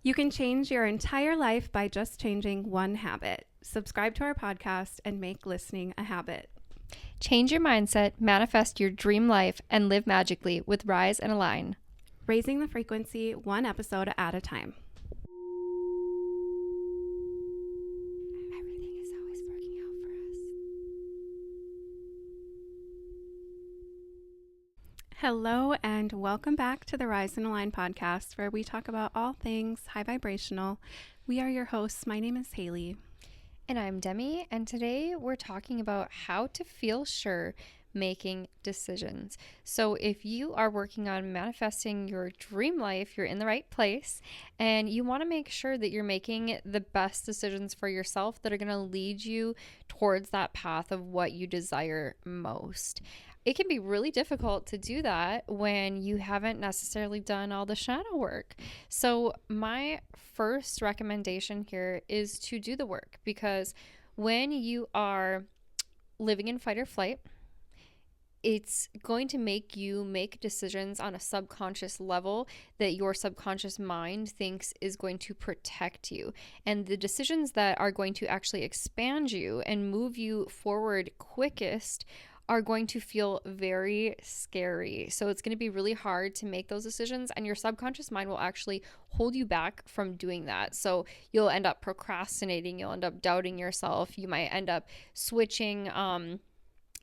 You can change your entire life by just changing one habit. Subscribe to our podcast and make listening a habit. Change your mindset, manifest your dream life, and live magically with Rise and Align. Raising the frequency one episode at a time. Everything is always working out for us. Hello and welcome back to the Rise and Align podcast, where we talk about all things high vibrational. We are your hosts. My name is Haley. And I'm Demi, and today we're talking about how to feel sure making decisions. So if you are working on manifesting your dream life, you're in the right place, and you want to make sure that you're making the best decisions for yourself that are going to lead you towards that path of what you desire most. It can be really difficult to do that when you haven't necessarily done all the shadow work. So my first recommendation here is to do the work, because when you are living in fight or flight, it's going to make you make decisions on a subconscious level that your subconscious mind thinks is going to protect you. And the decisions that are going to actually expand you and move you forward quickest are going to feel very scary. So it's going to be really hard to make those decisions, and your subconscious mind will actually hold you back from doing that. So you'll end up procrastinating, you'll end up doubting yourself, you might end up switching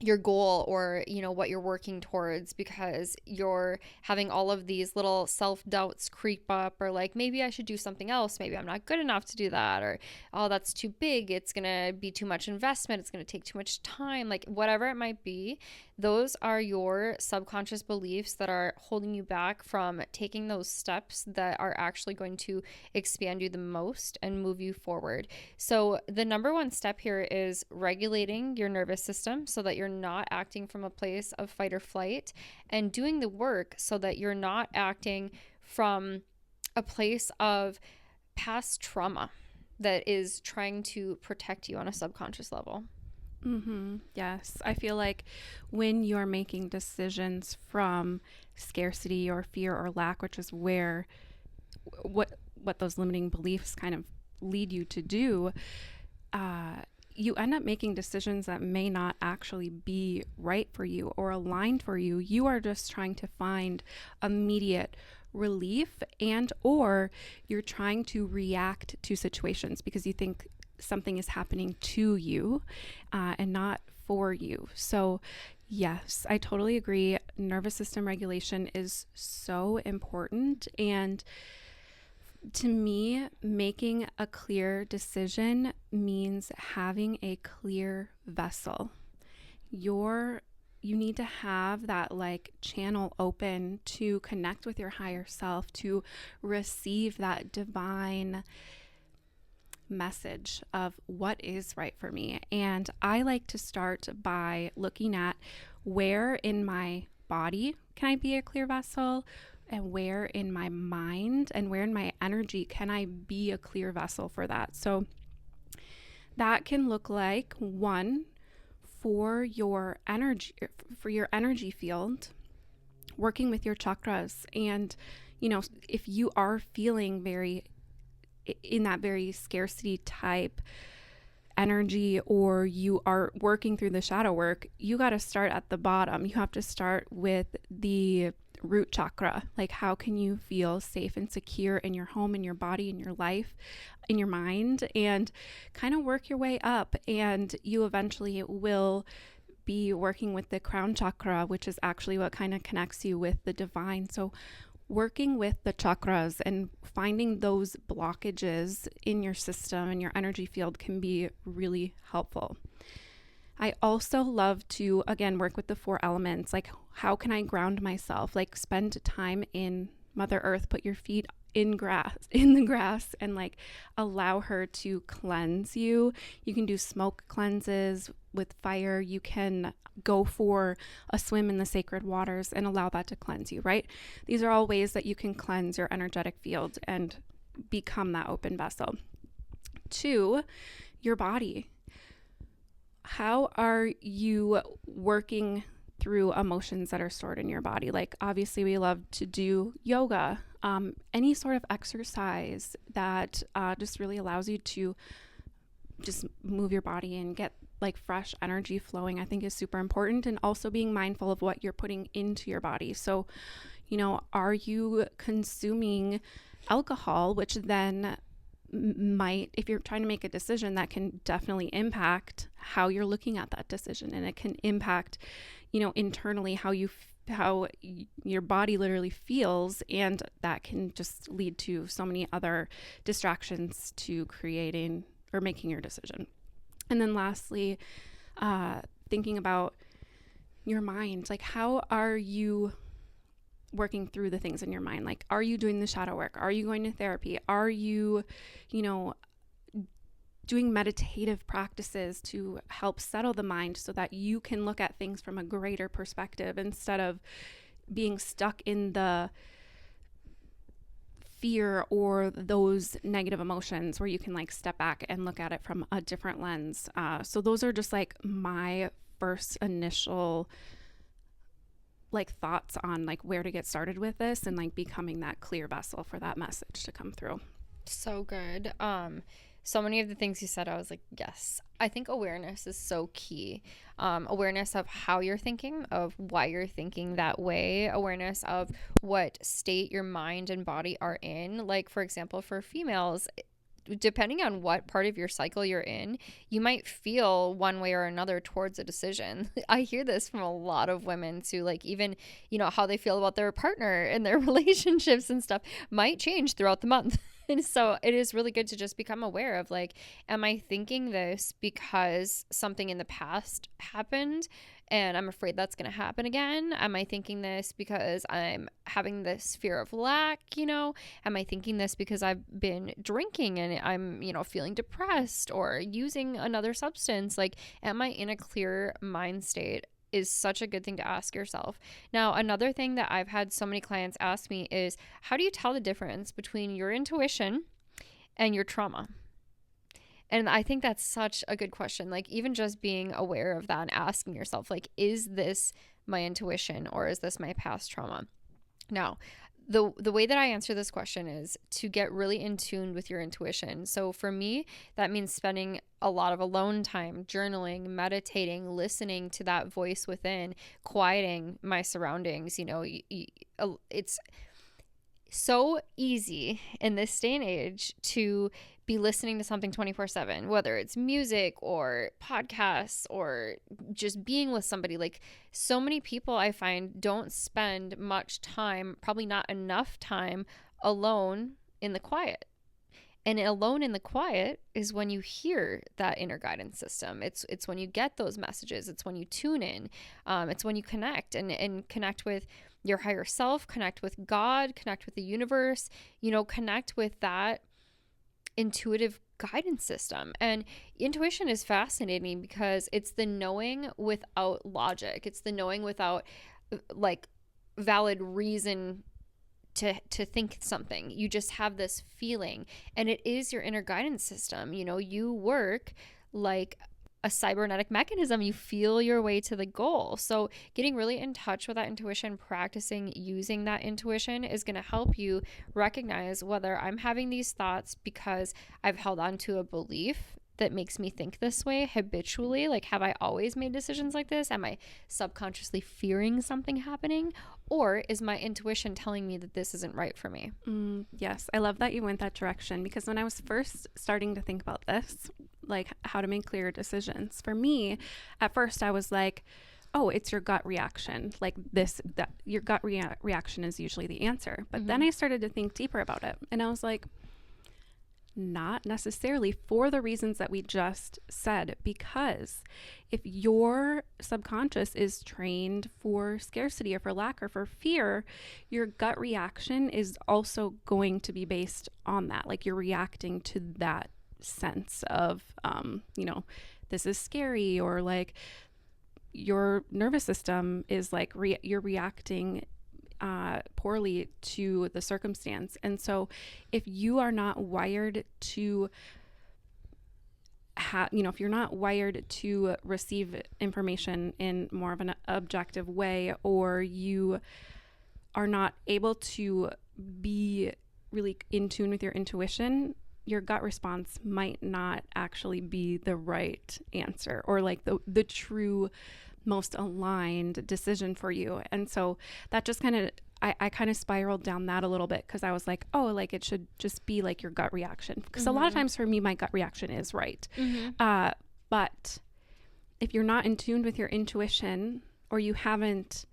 your goal or what you're working towards, because you're having all of these little self-doubts creep up, or like, maybe I should do something else, maybe I'm not good enough to do that, or oh, that's too big, it's gonna be too much investment, it's gonna take too much time, like whatever it might be. Those are your subconscious beliefs that are holding you back from taking those steps that are actually going to expand you the most and move you forward. So the number one step here is regulating your nervous system so that you're not acting from a place of fight or flight, and doing the work so that you're not acting from a place of past trauma that is trying to protect you on a subconscious level. Yes, I feel like when you're making decisions from scarcity or fear or lack, which is where what those limiting beliefs kind of lead you to do, you end up making decisions that may not actually be right for you or aligned for you. You are just trying to find immediate relief, and or you're trying to react to situations because you think something is happening to you and not for you. So yes, I totally agree. Nervous system regulation is so important. And to me, making a clear decision means having a clear vessel. You need to have that like channel open to connect with your higher self, to receive that divine message of what is right for me. And I like to start by looking at where in my body can I be a clear vessel, and where in my mind and where in my energy can I be a clear vessel for that. So that can look like, one, for your energy field, working with your chakras. And if you are feeling very in that very scarcity type energy, or you are working through the shadow work, you got to start at the bottom. You have to start with the root chakra. Like, how can you feel safe and secure in your home, in your body, in your life, in your mind, and kind of work your way up. And you eventually will be working with the crown chakra, which is actually what kind of connects you with the divine. So working with the chakras and finding those blockages in your system and your energy field can be really helpful. I also love to, again, work with the 4 elements. Like, how can I ground myself? Like, spend time in Mother Earth, put your feet in the grass, and like allow her to cleanse you. You can do smoke cleanses with fire. You can go for a swim in the sacred waters and allow that to cleanse you, right? These are all ways that you can cleanse your energetic field and become that open vessel. 2, your body. How are you working through emotions that are stored in your body? Like, obviously we love to do yoga. Any sort of exercise that just really allows you to just move your body and get like fresh energy flowing, I think is super important. And also being mindful of what you're putting into your body. So, are you consuming alcohol, which then might, if you're trying to make a decision, that can definitely impact how you're looking at that decision, and it can impact, internally how your body literally feels, and that can just lead to so many other distractions to creating or making your decision. And then lastly, thinking about your mind, like how are you working through the things in your mind? Like, are you doing the shadow work? Are you going to therapy? Are you, doing meditative practices to help settle the mind so that you can look at things from a greater perspective instead of being stuck in the fear or those negative emotions, where you can like step back and look at it from a different lens. So those are just like my first initial like thoughts on like where to get started with this, and like becoming that clear vessel for that message to come through. So good. So many of the things you said, I was like, yes. I think awareness is so key. Awareness of how you're thinking, of why you're thinking that way, awareness of what state your mind and body are in. Like, for example, for females, depending on what part of your cycle you're in, you might feel one way or another towards a decision. I hear this from a lot of women too, like even, how they feel about their partner and their relationships and stuff might change throughout the month. And so it is really good to just become aware of like, am I thinking this because something in the past happened and I'm afraid that's going to happen again? Am I thinking this because I'm having this fear of lack? Am I thinking this because I've been drinking and I'm, feeling depressed or using another substance? Like, am I in a clear mind state? Is such a good thing to ask yourself. Now, another thing that I've had so many clients ask me is, how do you tell the difference between your intuition and your trauma? And I think that's such a good question. Like, even just being aware of that and asking yourself, like, is this my intuition or is this my past trauma? Now, the way that I answer this question is to get really in tune with your intuition. So for me, that means spending a lot of alone time, journaling, meditating, listening to that voice within, quieting my surroundings. It's so easy in this day and age to be listening to something 24/7, whether it's music or podcasts or just being with somebody. Like, so many people I find don't spend much time, probably not enough time, alone in the quiet. And alone in the quiet is when you hear that inner guidance system. It's when you get those messages. It's when you tune in. It's when you connect and connect with your higher self, connect with God, connect with the universe, connect with that intuitive guidance system. And intuition is fascinating because it's the knowing without logic. It's the knowing without like valid reason to think something. You just have this feeling, and it is your inner guidance system. You work like a cybernetic mechanism. You feel your way to the goal. So getting really in touch with that intuition, practicing using that intuition is going to help you recognize whether I'm having these thoughts because I've held on to a belief that makes me think this way habitually. Like, have I always made decisions like this? Am I subconsciously fearing something happening? Or is my intuition telling me that this isn't right for me? Yes, I love that you went that direction, because when I was first starting to think about this, like how to make clear decisions, for me, at first I was like, oh, it's your gut reaction. Like that your gut reaction is usually the answer. But then I started to think deeper about it, and I was like, not necessarily, for the reasons that we just said. Because if your subconscious is trained for scarcity or for lack or for fear, your gut reaction is also going to be based on that. Like, you're reacting to that sense of, this is scary, or like your nervous system is like, you're reacting poorly to the circumstance. And so if you are not wired to if you're not wired to receive information in more of an objective way, or you are not able to be really in tune with your intuition, your gut response might not actually be the right answer, or like the true most aligned decision for you. And so that just kind of, I kind of spiraled down that a little bit, because I was like, oh, like it should just be like your gut reaction. Because a lot of times for me, my gut reaction is right. But if you're not in tune with your intuition, or you haven't,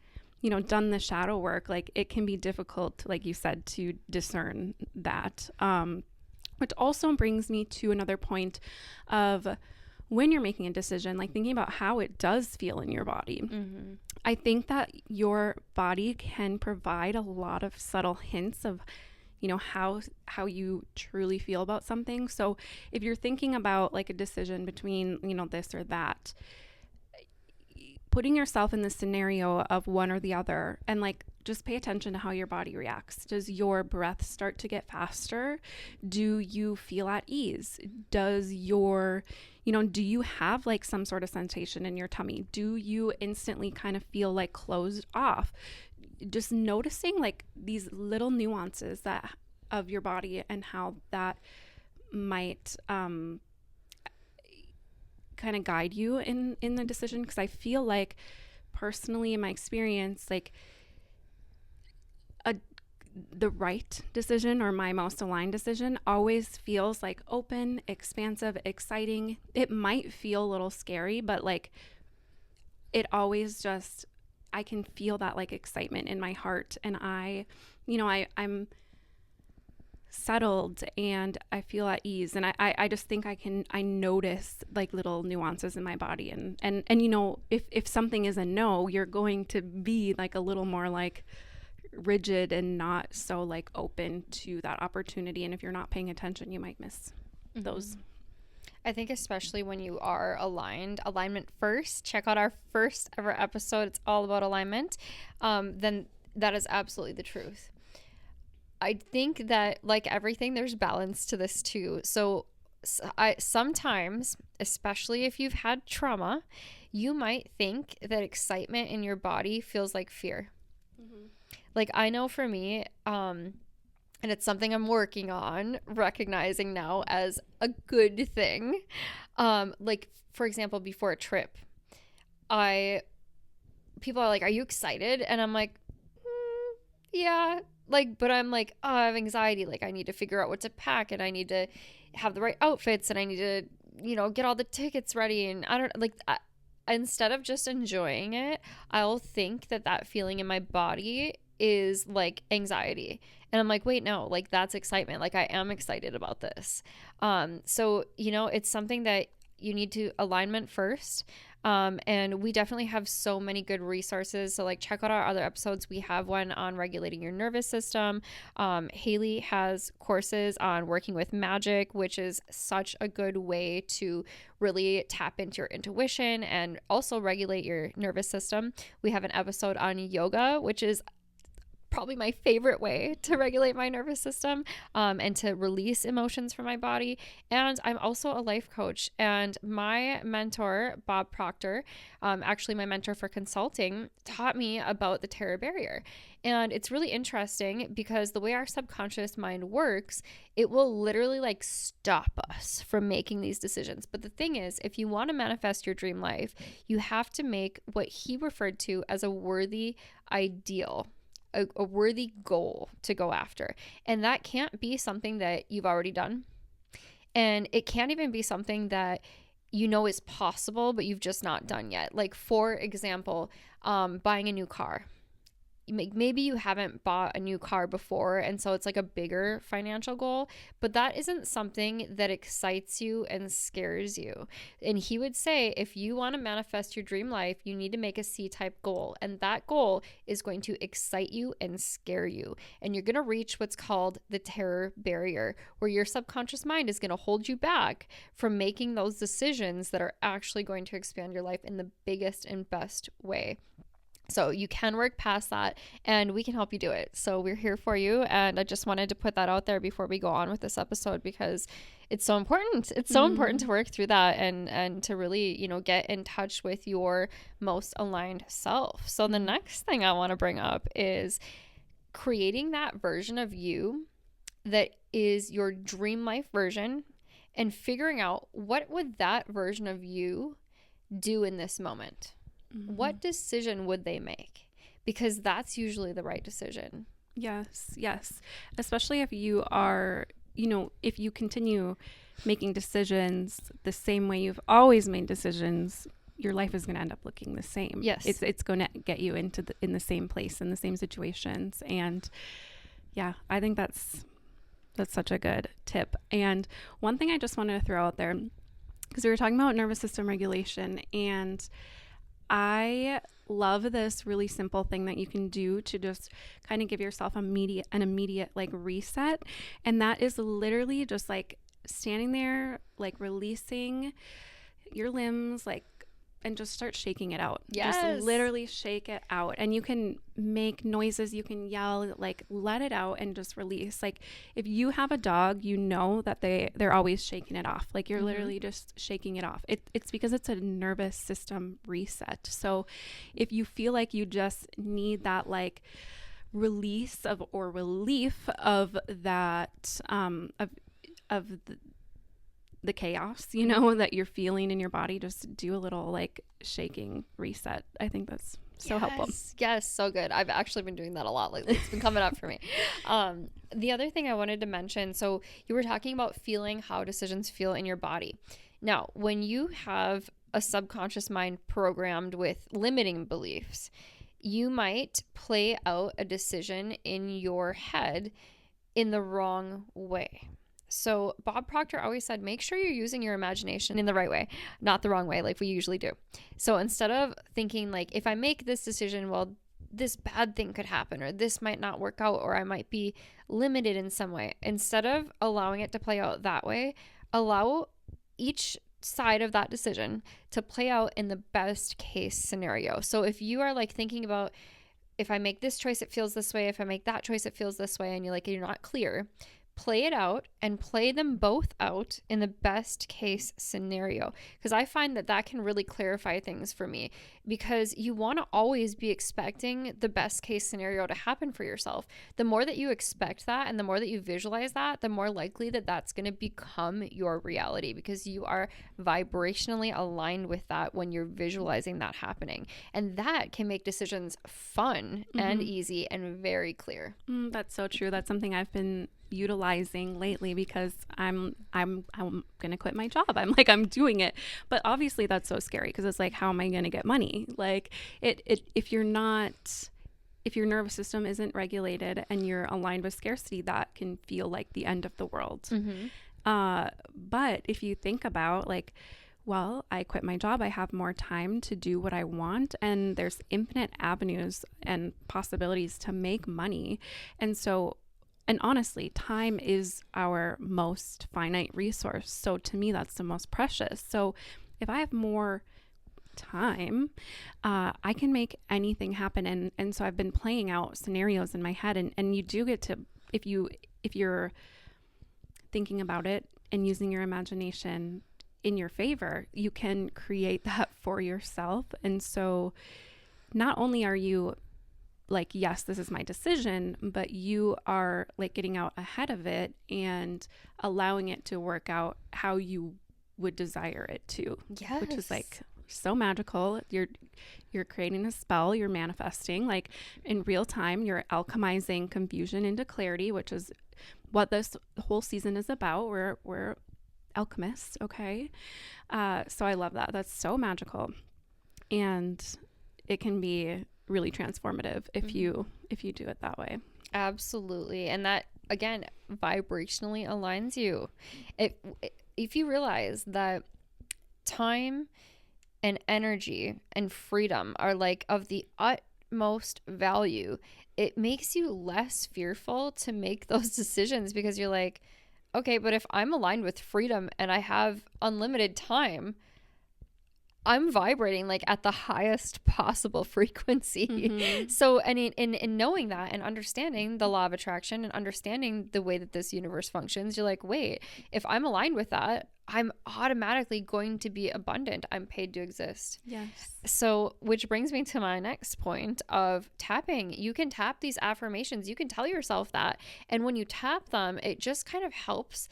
done the shadow work, like it can be difficult, like you said, to discern that. Which also brings me to another point of when you're making a decision, like thinking about how it does feel in your body. I think that your body can provide a lot of subtle hints of, how you truly feel about something. So if you're thinking about like a decision between, this or that, putting yourself in the scenario of one or the other, and like just pay attention to how your body reacts. Does your breath start to get faster? Do you feel at ease? Does your, do you have like some sort of sensation in your tummy? Do you instantly kind of feel like closed off? Just noticing like these little nuances that of your body, and how that might kind of guide you in the decision. Because I feel like personally, in my experience, like the right decision, or my most aligned decision, always feels like open, expansive, exciting. It might feel a little scary, but like it always just, I can feel that like excitement in my heart, and I'm settled, and I feel at ease, and I just think I notice like little nuances in my body, and if something is a no, you're going to be like a little more like rigid and not so like open to that opportunity, and if you're not paying attention, you might miss those. I think especially when you are alignment first, check out our first ever episode. It's all about alignment. Then that is absolutely the truth. I think that like everything, there's balance to this too. So I sometimes, especially if you've had trauma, you might think that excitement in your body feels like fear. Like I know for me, and it's something I'm working on recognizing now as a good thing. Like for example, before a trip, people are like, "Are you excited?" And I'm like, yeah. Like, but I'm like, oh, I have anxiety. Like I need to figure out what to pack, and I need to have the right outfits, and I need to, get all the tickets ready. And I don't like, instead of just enjoying it, I'll think that feeling in my body is like anxiety. And I'm like, wait, no, like that's excitement. Like I am excited about this. So, it's something that you need to alignment first. And we definitely have so many good resources. So like check out our other episodes. We have one on regulating your nervous system. Haley has courses on working with magic, which is such a good way to really tap into your intuition and also regulate your nervous system. We have an episode on yoga, which is probably my favorite way to regulate my nervous system, and to release emotions from my body. And I'm also a life coach, and my mentor, Bob Proctor, actually my mentor for consulting, taught me about the terror barrier. And it's really interesting because the way our subconscious mind works, it will literally like stop us from making these decisions. But the thing is, if you want to manifest your dream life, you have to make what he referred to as a worthy ideal, a worthy goal to go after. And that can't be something that you've already done. And it can't even be something that is possible, but you've just not done yet. Like, for example, buying a new car. Maybe you haven't bought a new car before, and so it's like a bigger financial goal, but that isn't something that excites you and scares you. And he would say, if you want to manifest your dream life, you need to make a C-type goal, and that goal is going to excite you and scare you. And you're going to reach what's called the terror barrier, where your subconscious mind is going to hold you back from making those decisions that are actually going to expand your life in the biggest and best way. So you can work past that, and we can help you do it. So we're here for you. And I just wanted to put that out there before we go on with this episode, because it's so important. It's so important to work through that and to really, get in touch with your most aligned self. So the next thing I want to bring up is creating that version of you that is your dream life version and figuring out what would that version of you do in this moment. What decision would they make? Because that's usually the right decision. Yes. Especially if you are, if you continue making decisions the same way you've always made decisions, your life is going to end up looking the same. Yes. It's going to get you in the same place, in the same situations. And yeah, I think that's such a good tip. And one thing I just wanted to throw out there, because we were talking about nervous system regulation, and I love this really simple thing that you can do to just kind of give yourself an immediate like reset. And that is literally just like standing there, like releasing your limbs, like, and just start shaking it out. Yes. Just literally shake it out. And you can make noises, you can yell, like let it out and just release. Like if you have a dog, you know that they're always shaking it off. Like you're literally just shaking it off. It's because it's a nervous system reset. So if you feel like you just need that like release of or relief of that of the chaos, that you're feeling in your body, just do a little like shaking reset. I think that's so helpful. Yes, so good. I've actually been doing that a lot lately. It's been coming up for me. The other thing I wanted to mention, so you were talking about feeling how decisions feel in your body. Now, when you have a subconscious mind programmed with limiting beliefs, you might play out a decision in your head in the wrong way. So Bob Proctor always said, make sure you're using your imagination in the right way, not the wrong way like we usually do. So instead of thinking like, if I make this decision, well, this bad thing could happen, or this might not work out, or I might be limited in some way, instead of allowing it to play out that way, allow each side of that decision to play out in the best case scenario. So if you are like thinking about, if I make this choice, it feels this way. If I make that choice, it feels this way. And you're not clear. Play it out and play them both out in the best case scenario. Because I find that can really clarify things for me, because you want to always be expecting the best case scenario to happen for yourself. The more that you expect that and the more that you visualize that, the more likely that that's going to become your reality, because you are vibrationally aligned with that when you're visualizing that happening. And that can make decisions fun and easy and very clear. That's so true. That's something I've been utilizing lately, because I'm gonna quit my job. I'm doing it, but obviously that's so scary, because it's like, how am I gonna get money? Like if your nervous system isn't regulated and you're aligned with scarcity, that can feel like the end of the world. But if you think about like, well, I quit my job, I have more time to do what I want, and there's infinite avenues and possibilities to make money. And honestly, time is our most finite resource. So to me, that's the most precious. So if I have more time, I can make anything happen. And so I've been playing out scenarios in my head, and you do get to, if you're thinking about it and using your imagination in your favor, you can create that for yourself. And so not only are you like, yes, this is my decision, but you are like getting out ahead of it and allowing it to work out how you would desire it to. Yes. Which is like so magical. You're creating a spell, you're manifesting like in real time, you're alchemizing confusion into clarity, which is what this whole season is about. We're alchemists, okay? So I love that. That's so magical. And it can be really transformative if you do it that way. Absolutely. And that, again, vibrationally aligns you. If you realize that time and energy and freedom are like of the utmost value, it makes you less fearful to make those decisions, because you're like, okay, but if I'm aligned with freedom and I have unlimited time, I'm vibrating like at the highest possible frequency. So, and in knowing that and understanding the law of attraction and understanding the way that this universe functions, you're like, wait, if I'm aligned with that, I'm automatically going to be abundant. I'm paid to exist. Yes. So, which brings me to my next point of tapping. You can tap these affirmations. You can tell yourself that. And when you tap them, it just kind of helps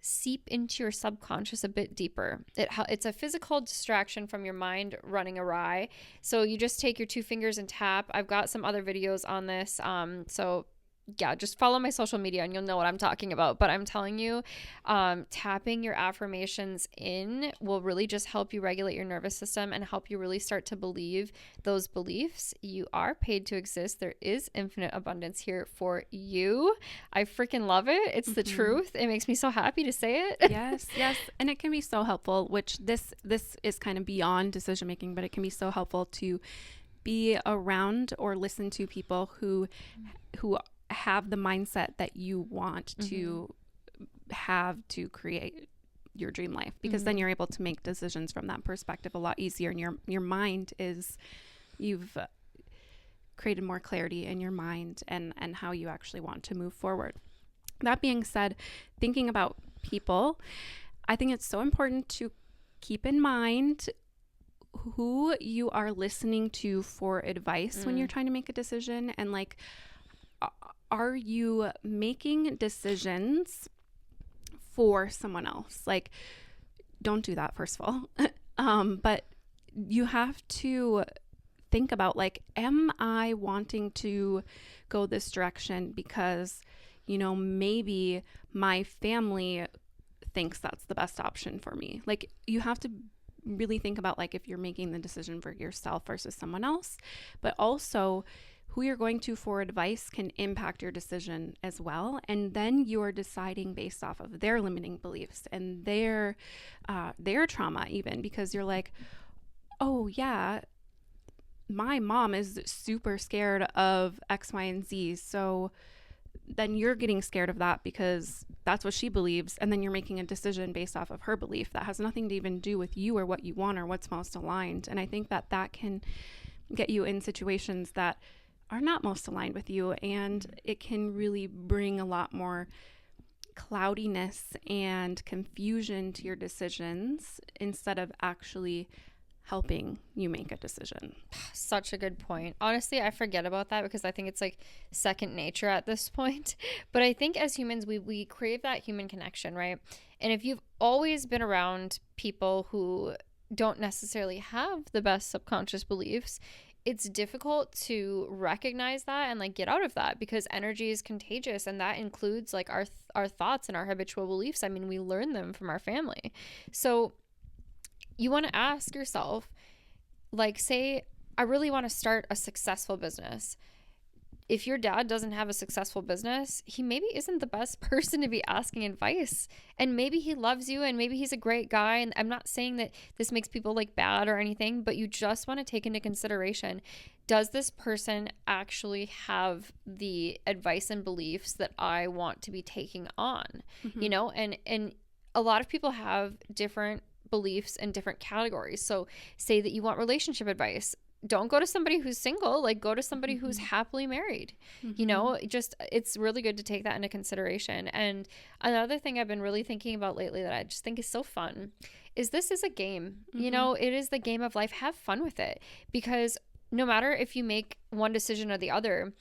seep into your subconscious a bit deeper. It's a physical distraction from your mind running awry. So you just take your 2 fingers and tap. I've got some other videos on this. So yeah, just follow my social media and you'll know what I'm talking about. But I'm telling you, tapping your affirmations in will really just help you regulate your nervous system and help you really start to believe those beliefs. You are paid to exist. There is infinite abundance here for you. I freaking love it. It's the truth. It makes me so happy to say it. Yes, yes. And it can be so helpful, which this is kind of beyond decision making, but it can be so helpful to be around or listen to people who have the mindset that you want to have to create your dream life, because then you're able to make decisions from that perspective a lot easier, and your mind is, you've created more clarity in your mind and how you actually want to move forward. That being said, thinking about people, I think it's so important to keep in mind who you are listening to for advice when you're trying to make a decision, and like, are you making decisions for someone else? Like, don't do that, first of all. But you have to think about, like, am I wanting to go this direction because, you know, maybe my family thinks that's the best option for me? Like, you have to really think about, like, if you're making the decision for yourself versus someone else, but also who you're going to for advice can impact your decision as well. And then you're deciding based off of their limiting beliefs and their trauma, even, because you're like, oh yeah, my mom is super scared of X, Y, and Z. So then you're getting scared of that because that's what she believes. And then you're making a decision based off of her belief that has nothing to even do with you or what you want or what's most aligned. And I think that can get you in situations that are not most aligned with you, and it can really bring a lot more cloudiness and confusion to your decisions instead of actually helping you make a decision. Such a good point. Honestly, I forget about that because I think it's like second nature at this point. But I think as humans, we crave that human connection, right? And if you've always been around people who don't necessarily have the best subconscious beliefs, it's difficult to recognize that and like get out of that, because energy is contagious, and that includes like our thoughts and our habitual beliefs. I mean, we learn them from our family. So you want to ask yourself, like, say I really want to start a successful business. If your dad doesn't have a successful business, he maybe isn't the best person to be asking advice. And maybe he loves you and maybe he's a great guy. And I'm not saying that this makes people like bad or anything, but you just want to take into consideration, does this person actually have the advice and beliefs that I want to be taking on? You know, and a lot of people have different beliefs in different categories. So say that you want relationship advice. Don't go to somebody who's single, like go to somebody who's happily married. You know, it's really good to take that into consideration. And another thing I've been really thinking about lately that I just think is so fun is this is a game. You know, it is the game of life. Have fun with it, because no matter if you make one decision or the other,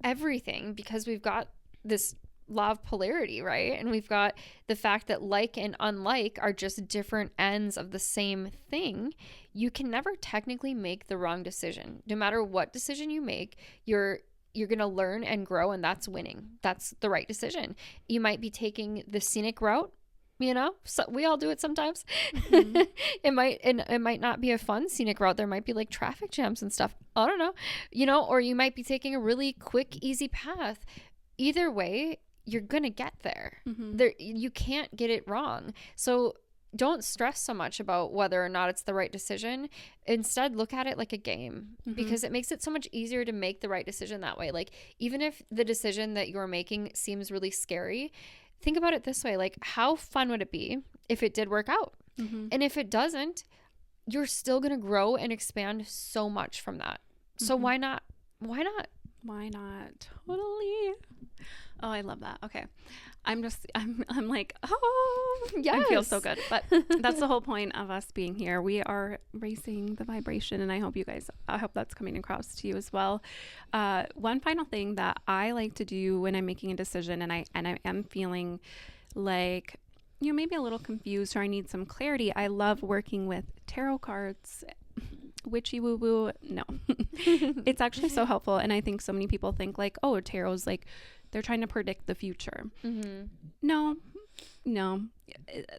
everything, because we've got this law of polarity, right? And we've got the fact that like and unlike are just different ends of the same thing. You can never technically make the wrong decision. No matter what decision you make, you're going to learn and grow, and that's winning. That's the right decision. You might be taking the scenic route, you know, so we all do it sometimes. It might not be a fun scenic route. There might be like traffic jams and stuff. I don't know, you know, or you might be taking a really quick, easy path. Either way, you're going to get there. You can't get it wrong. So don't stress so much about whether or not it's the right decision. Instead, look at it like a game, because it makes it so much easier to make the right decision that way. Like, even if the decision that you're making seems really scary, think about it this way. Like, how fun would it be if it did work out? And if it doesn't, you're still going to grow and expand so much from that. So why not? Why not? Totally. Oh, I love that. Okay. I'm like, oh, Yes. I feel so good. But that's the whole point of us being here. We are raising the vibration, and I hope that's coming across to you as well. One final thing that I like to do when I'm making a decision and I am feeling like, maybe a little confused or I need some clarity, I love working with tarot cards. Witchy woo woo. No, it's actually so helpful. And I think so many people think like, oh, tarot's like they're trying to predict the future. Mm-hmm. No,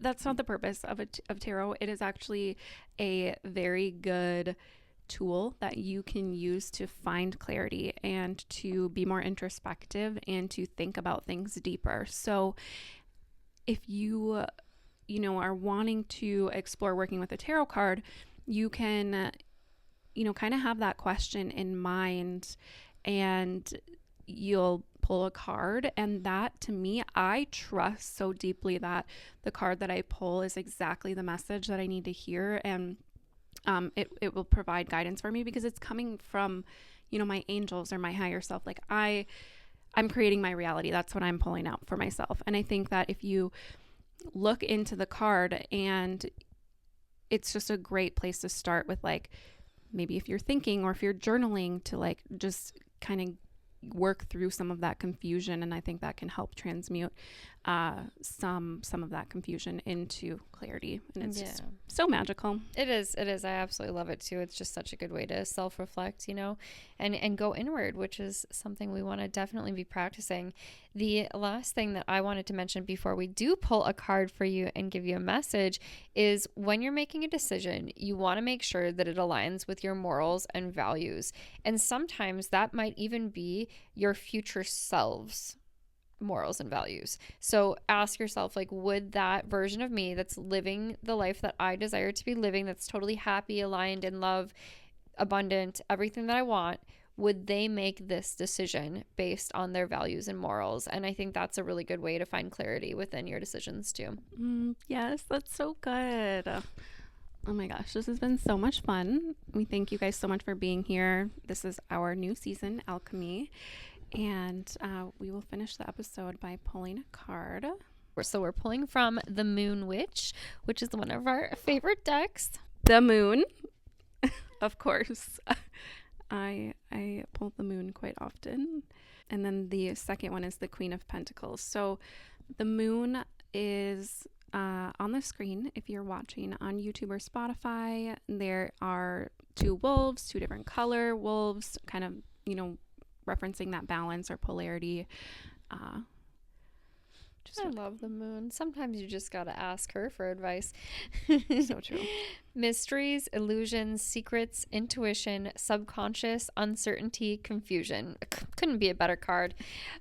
that's not the purpose of tarot. It is actually a very good tool that you can use to find clarity and to be more introspective and to think about things deeper. So if you are wanting to explore working with a tarot card, you can kind of have that question in mind, and you'll pull a card, and that, to me, I trust so deeply that the card that I pull is exactly the message that I need to hear, and it will provide guidance for me because it's coming from my angels or my higher self. Like I'm creating my reality. That's what I'm pulling out for myself. And I think that if you look into the card, and it's just a great place to start with, like, maybe if you're thinking or if you're journaling, to like just kind of work through some of that confusion. And I think that can help transmute some of that confusion into clarity. And it's just so magical. It is. I absolutely love it too. It's just such a good way to self-reflect, and go inward, which is something we want to definitely be practicing. The last thing that I wanted to mention before we do pull a card for you and give you a message is when you're making a decision, you want to make sure that it aligns with your morals and values. And sometimes that might even be your future selves morals and values. So ask yourself, like, would that version of me that's living the life that I desire to be living, that's totally happy, aligned in love, abundant, everything that I want, would they make this decision based on their values and morals? And I think that's a really good way to find clarity within your decisions too. Yes, that's so good. Oh my gosh, this has been so much fun. We thank you guys so much for being here. This is our new season, Alchemy. And we will finish the episode by pulling a card. So we're pulling from the Moon Witch, which is one of our favorite decks. The moon, of course. I pull the moon quite often. And then the second one is the Queen of Pentacles. So the moon is on the screen if you're watching on YouTube or Spotify. There are two wolves, two different color wolves, kind of, referencing that balance or polarity. I love the moon. Sometimes you just got to ask her for advice. So true. Mysteries, illusions, secrets, intuition, subconscious, uncertainty, confusion. Couldn't be a better card.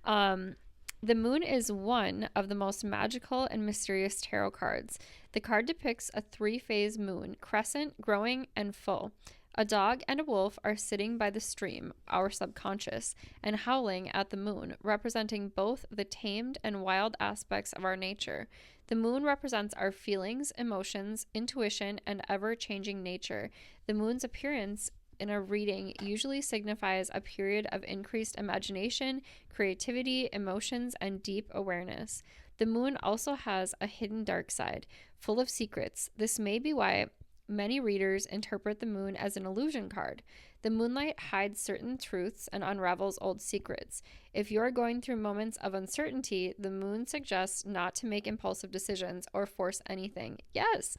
The moon is one of the most magical and mysterious tarot cards. The card depicts a three-phase moon, crescent, growing, and full. A dog and a wolf are sitting by the stream, our subconscious, and howling at the moon, representing both the tamed and wild aspects of our nature. The moon represents our feelings, emotions, intuition, and ever-changing nature. The moon's appearance in a reading usually signifies a period of increased imagination, creativity, emotions, and deep awareness. The moon also has a hidden dark side, full of secrets. This may be why many readers interpret the moon as an illusion card. The moonlight hides certain truths and unravels old secrets. If you are going through moments of uncertainty, the moon suggests not to make impulsive decisions or force anything. Yes.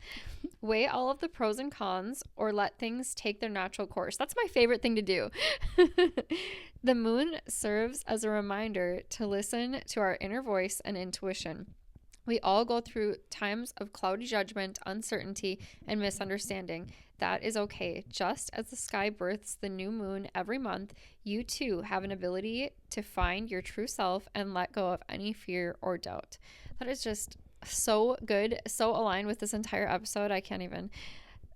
Weigh all of the pros and cons or let things take their natural course. That's my favorite thing to do. The moon serves as a reminder to listen to our inner voice and intuition. We all go through times of cloudy judgment, uncertainty, and misunderstanding. That is okay. Just as the sky births the new moon every month, you too have an ability to find your true self and let go of any fear or doubt. That is just so good, so aligned with this entire episode. I can't even.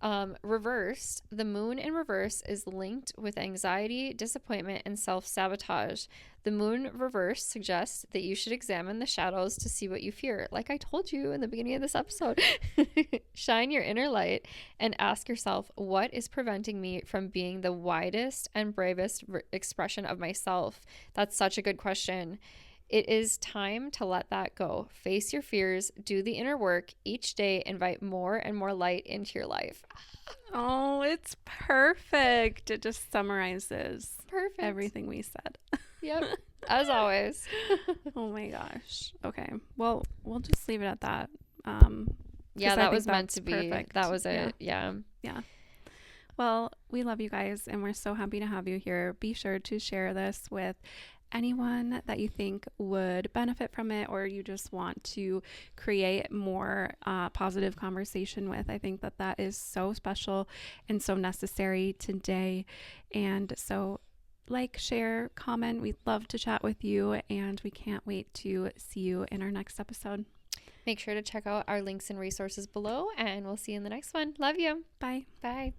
Reversed, the moon in reverse is linked with anxiety, disappointment, and self-sabotage. The moon reverse suggests that you should examine the shadows to see what you fear. Like I told you in the beginning of this episode, shine your inner light and ask yourself, what is preventing me from being the widest and bravest expression of myself? That's such a good question. It is time to let that go. Face your fears, do the inner work. Each day, invite more and more light into your life. Oh, it's perfect. It just summarizes Perfect. everything we said. Yep. As always. Oh my gosh. Okay. Well, we'll just leave it at that. Yeah, that was meant to be. Perfect. That was it. Yeah. Yeah. Well, we love you guys and we're so happy to have you here. Be sure to share this with anyone that you think would benefit from it, or you just want to create more positive conversation with. I think that that is so special and so necessary today. And so like, share, comment. We'd love to chat with you, and we can't wait to see you in our next episode. Make sure to check out our links and resources below, and we'll see you in the next one. Love you. Bye. Bye.